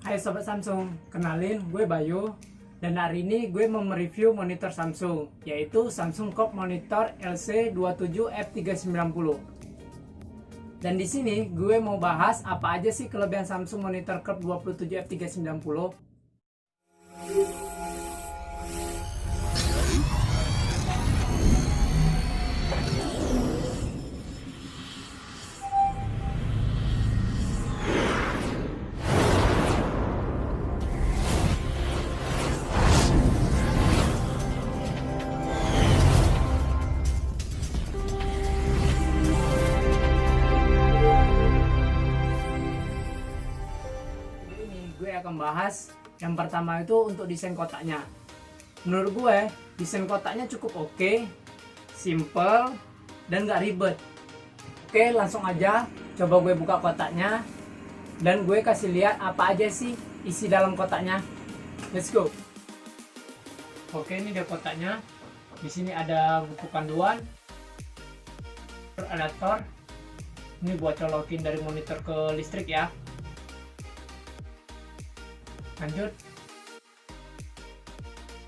Hai Sobat Samsung, kenalin gue Bayu. Dan hari ini gue mau mereview monitor Samsung, yaitu Samsung Curve Monitor LC27F390. Dan di sini gue mau bahas apa aja sih kelebihan Samsung monitor Curve 27F390. Gue akan bahas yang pertama itu untuk desain kotaknya. Menurut gue desain kotaknya cukup oke, simple dan gak ribet. Oke, langsung aja coba gue buka kotaknya dan gue kasih lihat apa aja sih isi dalam kotaknya. Let's go. Oke, ini dia kotaknya. Di sini ada buku panduan, adaptor. Ini buat colokin dari monitor ke listrik ya. Lanjut,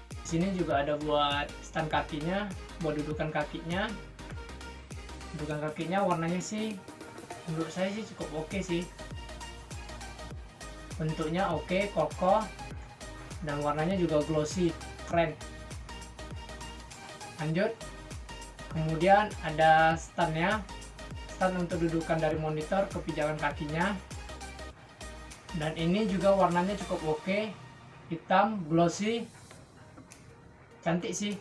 di sini juga ada buat stand kakinya, buat dudukan kakinya. Dudukan kakinya warnanya sih menurut saya sih cukup oke sih, bentuknya oke, kokoh, dan warnanya juga glossy, keren. Lanjut, kemudian ada standnya, stand untuk dudukan dari monitor ke pijakan kakinya. Dan ini juga warnanya cukup oke, hitam, glossy, cantik sih.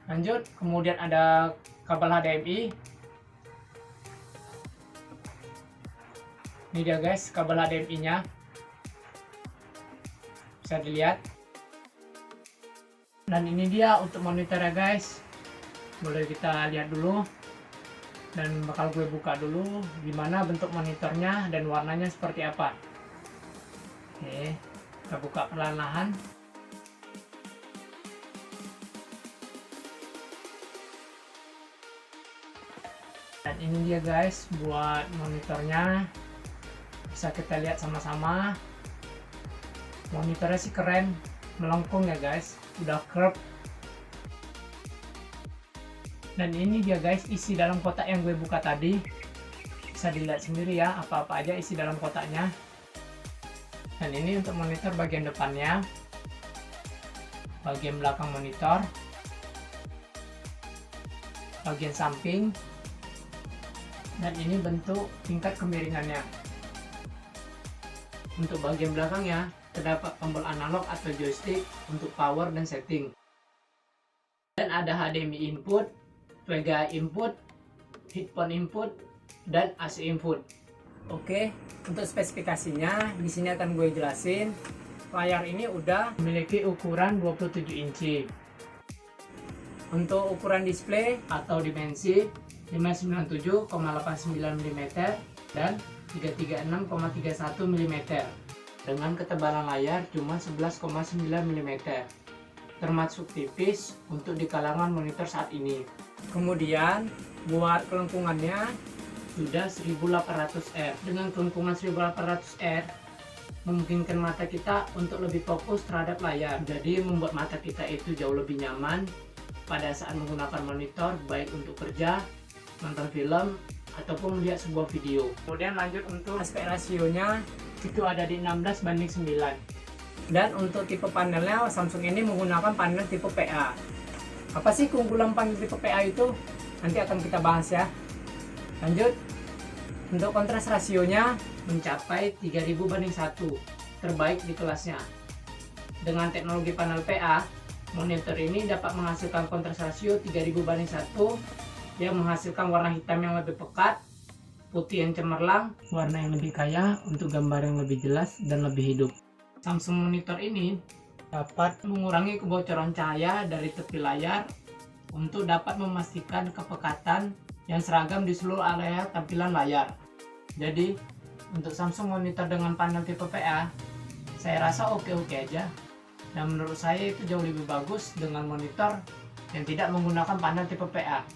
Lanjut, kemudian ada kabel HDMI. Ini dia guys, kabel HDMI nya bisa dilihat. Dan ini dia untuk monitornya guys, boleh kita lihat dulu. Dan bakal gue buka dulu gimana bentuk monitornya dan warnanya seperti apa. Oke, kita buka perlahan-lahan. Dan ini dia guys buat monitornya, bisa kita lihat sama-sama. Monitornya sih keren, melengkung ya guys, udah curve. Dan ini dia guys isi dalam kotak yang gue buka tadi, bisa dilihat sendiri ya apa-apa aja isi dalam kotaknya. Dan ini untuk monitor bagian depannya, bagian belakang monitor, bagian samping, dan ini bentuk tingkat kemiringannya. Untuk bagian belakangnya terdapat tombol analog atau joystick untuk power dan setting, dan ada HDMI input, VGA input, headphone input, dan AC input. Oke, untuk spesifikasinya di sini akan gue jelasin. Layar ini udah memiliki ukuran 27 inci. Untuk ukuran display atau dimensi 597,89 mm dan 336,31 mm dengan ketebalan layar cuma 11,9 mm, termasuk tipis untuk di kalangan monitor saat ini. Kemudian buat kelengkungannya sudah 1800 R. Dengan kelengkungan 1800 R memungkinkan mata kita untuk lebih fokus terhadap layar, jadi membuat mata kita itu jauh lebih nyaman pada saat menggunakan monitor, baik untuk kerja, nonton film, ataupun melihat sebuah video. Kemudian lanjut untuk aspek rasionya itu ada di 16:9. Dan untuk tipe panelnya Samsung ini menggunakan panel tipe PA. Apa sih keunggulan panel tipe PA itu? Nanti akan kita bahas ya. Lanjut, untuk kontras rasionya mencapai 3000:1, terbaik di kelasnya. Dengan teknologi panel PA, monitor ini dapat menghasilkan kontras rasio 3000:1 yang menghasilkan warna hitam yang lebih pekat, putih yang cemerlang, warna yang lebih kaya untuk gambar yang lebih jelas dan lebih hidup. Samsung monitor ini dapat mengurangi kebocoran cahaya dari tepi layar untuk dapat memastikan kepekatan yang seragam di seluruh area tampilan layar. Jadi untuk Samsung monitor dengan panel tipe PA, saya rasa oke-oke aja, dan menurut saya itu jauh lebih bagus dengan monitor yang tidak menggunakan panel tipe PA.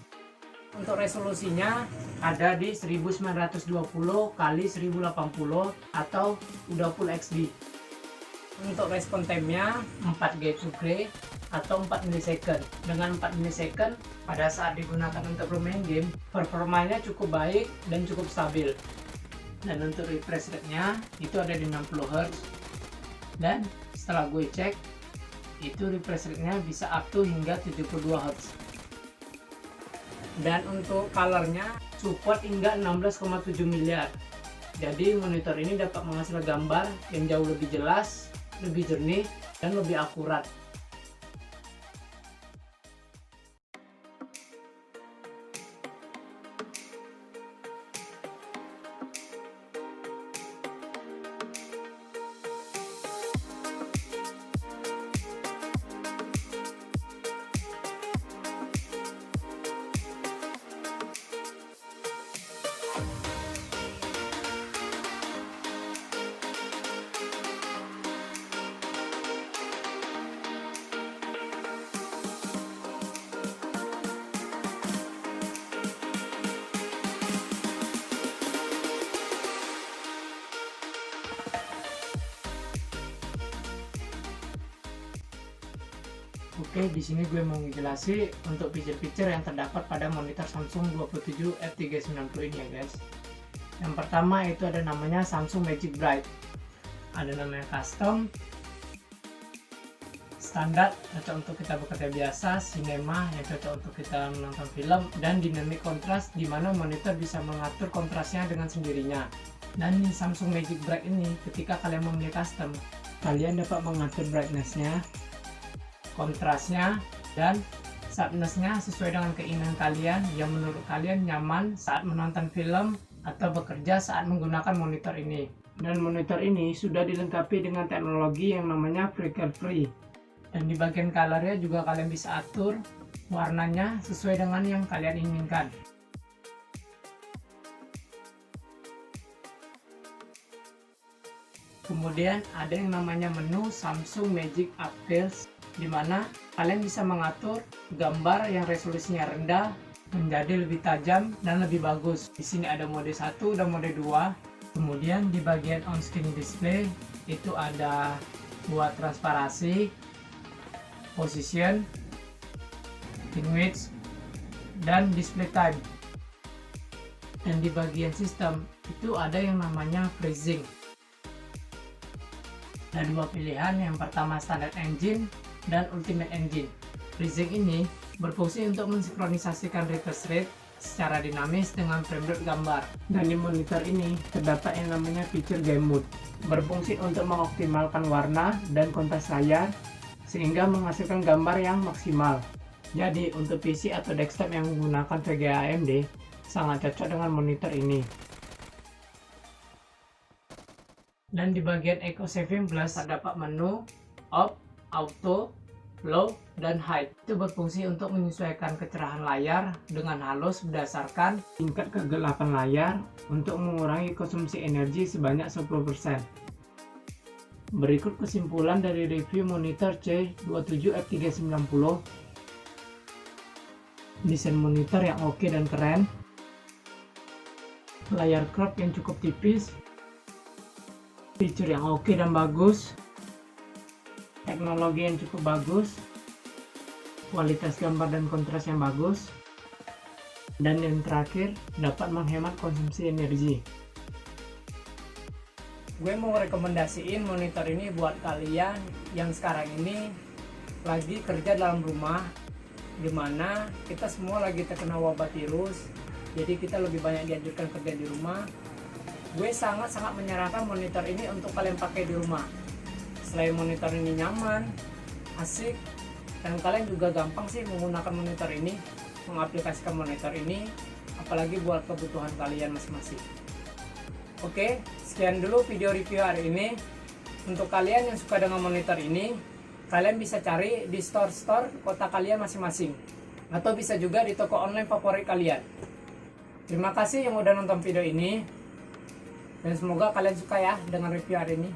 Untuk resolusinya ada di 1920 kali 1080 atau udah full HD. Untuk respon time-nya 4G to Gray atau 4 millisecond. Dengan 4 millisecond pada saat digunakan untuk bermain game, performanya cukup baik dan cukup stabil. Dan untuk refresh rate-nya itu ada di 60 Hz. Dan setelah gue cek, itu refresh rate-nya bisa up to hingga 72 Hz. Dan untuk color-nya support hingga 16,7 miliar. Jadi monitor ini dapat menghasilkan gambar yang jauh lebih jelas, lebih jernih, dan lebih akurat. Oke, di sini gue mau ngejelasin untuk fitur-fitur yang terdapat pada monitor Samsung 27 F390 ini ya guys. Yang pertama itu ada namanya Samsung Magic Bright. Ada namanya custom, standar cocok untuk kita bekerja biasa, cinema yang cocok untuk kita menonton film, dan dynamic contrast di mana monitor bisa mengatur kontrasnya dengan sendirinya. Dan di Samsung Magic Bright ini ketika kalian memilih custom, kalian dapat mengatur brightness-nya, kontrasnya, dan sharpness-nya sesuai dengan keinginan kalian yang menurut kalian nyaman saat menonton film atau bekerja saat menggunakan monitor ini. Dan monitor ini sudah dilengkapi dengan teknologi yang namanya flicker free. Dan di bagian colornya juga kalian bisa atur warnanya sesuai dengan yang kalian inginkan. Kemudian ada yang namanya menu Samsung Magic Updates, di mana kalian bisa mengatur gambar yang resolusinya rendah menjadi lebih tajam dan lebih bagus. Di sini ada mode 1 dan mode 2. Kemudian di bagian on screen display itu ada buat transparansi, position, pin width, dan display time. Dan di bagian sistem itu ada yang namanya freezing. Ada dua pilihan, yang pertama standard engine dan ultimate engine. Freezing ini berfungsi untuk mensinkronisasikan refresh rate secara dinamis dengan frame rate gambar. Dan di monitor ini terdapat yang namanya fitur game mode, berfungsi untuk mengoptimalkan warna dan kontras layar sehingga menghasilkan gambar yang maksimal. Jadi untuk PC atau desktop yang menggunakan VGA AMD sangat cocok dengan monitor ini. Dan di bagian Eco Saving Plus terdapat menu Off, Auto, Low, dan High. Itu berfungsi untuk menyesuaikan kecerahan layar dengan halus berdasarkan tingkat kegelapan layar untuk mengurangi konsumsi energi sebanyak 10%. Berikut kesimpulan dari review monitor C27F390. Desain monitor yang oke dan keren, layar crop yang cukup tipis, fitur yang oke dan bagus, teknologi yang cukup bagus, kualitas gambar dan kontras yang bagus, dan yang terakhir dapat menghemat konsumsi energi. Gue mau rekomendasiin monitor ini buat kalian yang sekarang ini lagi kerja dalam rumah, dimana kita semua lagi terkena wabah virus, jadi kita lebih banyak dianjurkan kerja di rumah. Gue sangat-sangat menyarankan monitor ini untuk kalian pakai di rumah. Selain monitor ini nyaman, asik, dan kalian juga gampang sih menggunakan monitor ini, mengaplikasikan monitor ini, apalagi buat kebutuhan kalian masing-masing. Oke, sekian dulu video review hari ini. Untuk kalian yang suka dengan monitor ini, kalian bisa cari di store-store kota kalian masing-masing, atau bisa juga di toko online favorit kalian. Terima kasih yang udah nonton video ini, dan semoga kalian suka ya dengan review hari ini.